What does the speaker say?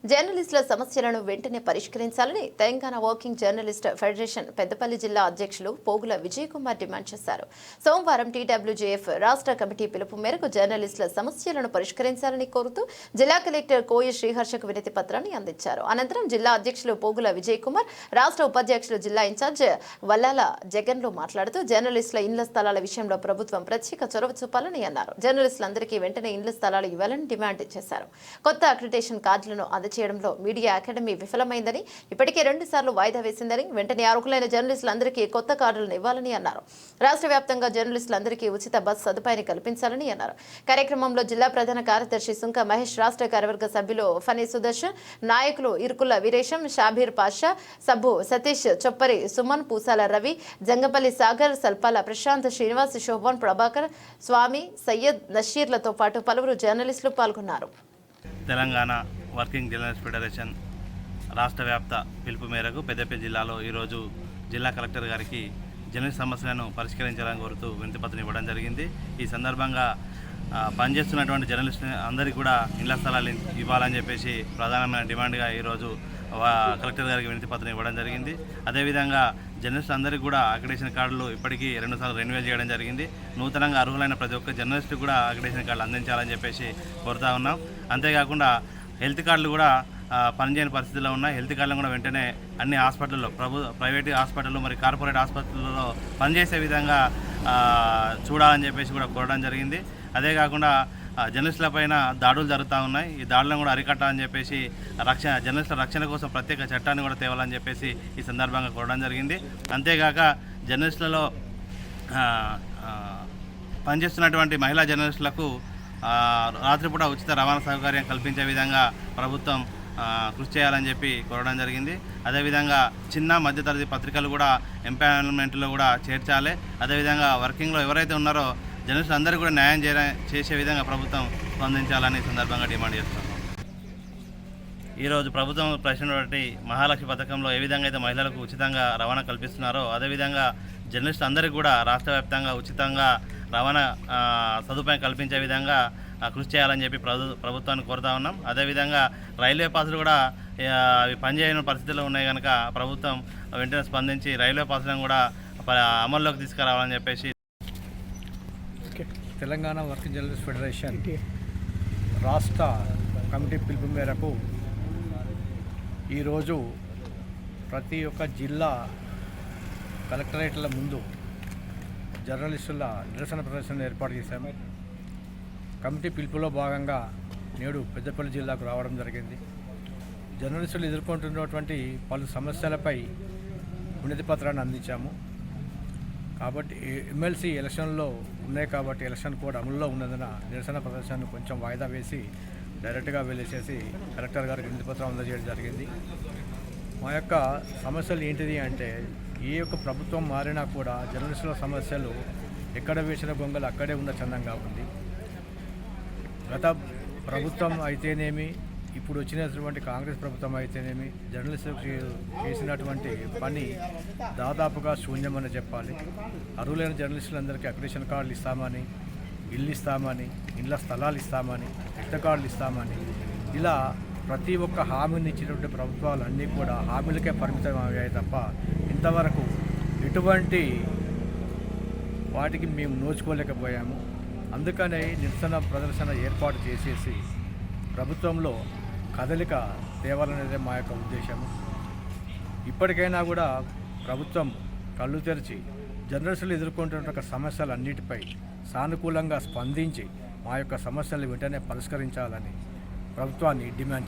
జర్నలిస్టుల సమస్యలను వెంటనే పరిష్కరించాలని Telangana working journalist federation Peddapalli జిల్లా అధ్యక్షులు పోగుల విజయ్ కుమార్ డిమాండ్ చేశారు. సోమవారం టీడబ్ల్యూజేఎఫ్ రాష్ట్ర కమిటీ పిలుపు మేరకు జర్నలిస్టుల సమస్యలను పరిష్కరించాలని కోరుతూ జిల్లా కలెక్టర్ కోయ శ్రీహర్షకు వినతి పత్రాన్ని అందించారు. అనంతరం జిల్లా అధ్యక్షులు పోగుల విజయ్ కుమార్, రాష్ట్ర ఉపాధ్యక్షులు జిల్లా ఇన్ఛార్జ్ వల్లాల జగన్లు మాట్లాడుతూ జర్నలిస్టుల ఇండ్ల స్థలాల విషయంలో ప్రభుత్వం ప్రత్యేక చొరవ చూపాలని అన్నారు. జర్నలిస్టులందరికీ వెంటనే ఇండ్ల స్థలాలు ఇవ్వాలని డిమాండ్ చేశారు. కొత్త అక్రిడిటేషన్ కార్డులను చేయడంలో మీడియా అకాడమీ విఫలమైందని, ఇప్పటికే 2 సార్లు వాయిదా వేసిందని, వెంటనే అర్హులైన జర్నలిస్టులందరికీ కొత్త కార్డులను ఇవ్వాలని అన్నారు. రాష్ట్ర వ్యాప్తంగా జర్నలిస్టులందరికీ ఉచిత బస్ సదుపాయాన్ని కల్పించాలని అన్నారు. కార్యక్రమంలో జిల్లా ప్రధాన కార్యదర్శి సుంక మహేష్, రాష్ట్ర కార్యవర్గ సభ్యులు ఫనీ సుదర్శన్, నాయకులు ఇరుకుల వీరేశం, షాబీర్ పాషా, సబ్బు సతీష్, చొప్పరి సుమన్, పూసాల రవి, జంగపల్లి సాగర్, సల్పాల ప్రశాంత్, శ్రీనివాస్, శోభన్, ప్రభాకర్, స్వామి, సయ్యద్, నషీర్లతో పాటు పలువురు జర్నలిస్టులు పాల్గొన్నారు. తెలంగాణ వర్కింగ్ జర్నలిస్ట్ ఫెడరేషన్ రాష్ట్ర వ్యాప్త పిలుపు మేరకు పెద్దపల్లి జిల్లాలో ఈరోజు జిల్లా కలెక్టర్ గారికి జర్నలిస్ట్ సమస్యలను పరిష్కరించాలని కోరుతూ వినతిపత్రం ఇవ్వడం జరిగింది. ఈ సందర్భంగా పనిచేస్తున్నటువంటి జర్నలిస్టు అందరికీ కూడా ఇళ్ల స్థలాలు ఇవ్వాలని చెప్పేసి ప్రధానమైన డిమాండ్గా ఈరోజు కలెక్టర్ గారికి వినతిపత్రం ఇవ్వడం జరిగింది. అదేవిధంగా జర్నలిస్టు అందరికీ కూడా అక్రిడిటేషన్ కార్డులు ఇప్పటికీ 2 సార్లు రెన్యువల్ చేయడం జరిగింది. నూతనంగా అర్హులైన ప్రతి ఒక్క జర్నలిస్టు కూడా అక్రిడిటేషన్ కార్డులు అందించాలని చెప్పేసి కోరుతా ఉన్నాం. అంతేకాకుండా హెల్త్ కార్డులు కూడా పనిచేయని పరిస్థితుల్లో ఉన్నాయి. హెల్త్ కార్డులను కూడా వెంటనే అన్ని హాస్పిటల్లో, ప్రైవేట్ హాస్పిటల్లో మరి కార్పొరేట్ హాస్పిటల్లో పనిచేసే విధంగా చూడాలని చెప్పేసి కూడా కోరడం జరిగింది. అదే కాకుండా జర్నలిస్టులపైన దాడులు జరుగుతూ ఉన్నాయి. ఈ దాడులను కూడా అరికట్టాలని చెప్పేసి జర్నలిస్టుల రక్షణ కోసం ప్రత్యేక చట్టాన్ని కూడా తేవాలని చెప్పేసి ఈ సందర్భంగా కోరడం జరిగింది. అంతేగాక జర్నలిస్టులలో పనిచేస్తున్నటువంటి మహిళా జర్నలిస్టులకు రాత్రిపూట ఉచిత రవాణా సౌకర్యం కల్పించే విధంగా ప్రభుత్వం కృషి చేయాలని చెప్పి కోరడం జరిగింది. అదేవిధంగా చిన్న మధ్యతరగతి పత్రికలు కూడా ఎంపానల్మెంట్లో కూడా చేర్చాలి. అదేవిధంగా వర్కింగ్లో ఎవరైతే ఉన్నారో జర్నలిస్టులు అందరికీ కూడా న్యాయం చేసే విధంగా ప్రభుత్వం స్పందించాలని సందర్భంగా డిమాండ్ చేస్తున్నాం. ఈరోజు ప్రభుత్వం ప్రవేశపెట్టినటువంటి మహాలక్ష్మి పథకంలో ఏ విధంగా అయితే మహిళలకు ఉచితంగా రవాణా కల్పిస్తున్నారో అదేవిధంగా జర్నలిస్టులు అందరికీ కూడా రాష్ట్ర వ్యాప్తంగా ఉచితంగా రవాణా సదుపాయం కల్పించే విధంగా కృషి చేయాలని చెప్పి ప్రభుత్వాన్ని కోరుతా ఉన్నాం. అదేవిధంగా రైల్వే పాసులు కూడా అవి పనిచేయని పరిస్థితుల్లో ఉన్నాయి కనుక ప్రభుత్వం వెంటనే స్పందించి రైల్వే పాసులను కూడా అమల్లోకి తీసుకురావాలని చెప్పేసి తెలంగాణ వర్కింగ్ జర్నలిస్ట్ ఫెడరేషన్ రాష్ట్ర కమిటీ పిలుపు మేరకు ఈరోజు ప్రతి ఒక్క జిల్లా కలెక్టరేట్ల ముందు జర్నలిస్టుల నిరసన ప్రదర్శన ఏర్పాటు చేశాము. కమిటీ పిలుపులో భాగంగా నేడు పెద్దపల్లి జిల్లాకు రావడం జరిగింది. జర్నలిస్టులు ఎదుర్కొంటున్నటువంటి పలు సమస్యలపై వినతి పత్రాన్ని అందించాము. కాబట్టి ఎమ్మెల్సీ ఎలక్షన్లో ఉన్నాయి కాబట్టి ఎలక్షన్ కోడ్ అమల్లో ఉన్నందున నిరసన ప్రదర్శనను కొంచెం వాయిదా వేసి డైరెక్ట్గా వెళ్ళేసేసి కలెక్టర్ గారికి వినతి పత్రం అందజేయడం జరిగింది. మా యొక్క సమస్యలు ఏంటిది అంటే ఏ యొక్క ప్రభుత్వం మారినా కూడా జర్నలిస్టుల సమస్యలు ఎక్కడ వేసిన గొంగలు అక్కడే ఉన్న చందంగా ఉంది. గత ప్రభుత్వం అయితేనేమి, ఇప్పుడు వచ్చినటువంటి కాంగ్రెస్ ప్రభుత్వం అయితేనేమి జర్నలిస్టులకు చేసినటువంటి పని దాదాపుగా శూన్యమని చెప్పాలి. అర్హులైన జర్నలిస్టులందరికీ అక్రిడిటేషన్ కార్డులు ఇస్తామని, ఇల్లు ఇస్తామని, ఇండ్ల స్థలాలు ఇస్తామని, హెల్త్ కార్డులు ఇస్తామని ఇలా ప్రతి ఒక్క హామీని ఇచ్చినటువంటి ప్రభుత్వాలు అన్నీ కూడా హామీలకే పరిమితం అయ్యాయి తప్ప ఇంతవరకు ఎటువంటి వాటికి మేము నోచుకోలేకపోయాము. అందుకనే నిరసన ప్రదర్శన ఏర్పాటు చేసేసి ప్రభుత్వంలో కదలిక తేవాలనేదే మా యొక్క ఉద్దేశము. ఇప్పటికైనా కూడా ప్రభుత్వం కళ్ళు తెరిచి జర్నలిస్టులు ఎదుర్కొంటున్న సమస్యలన్నిటిపై సానుకూలంగా స్పందించి మా యొక్క సమస్యలు వెంటనే పరిష్కరించాలని ప్రభుత్వాన్ని డిమాండ్ చేస్తాం.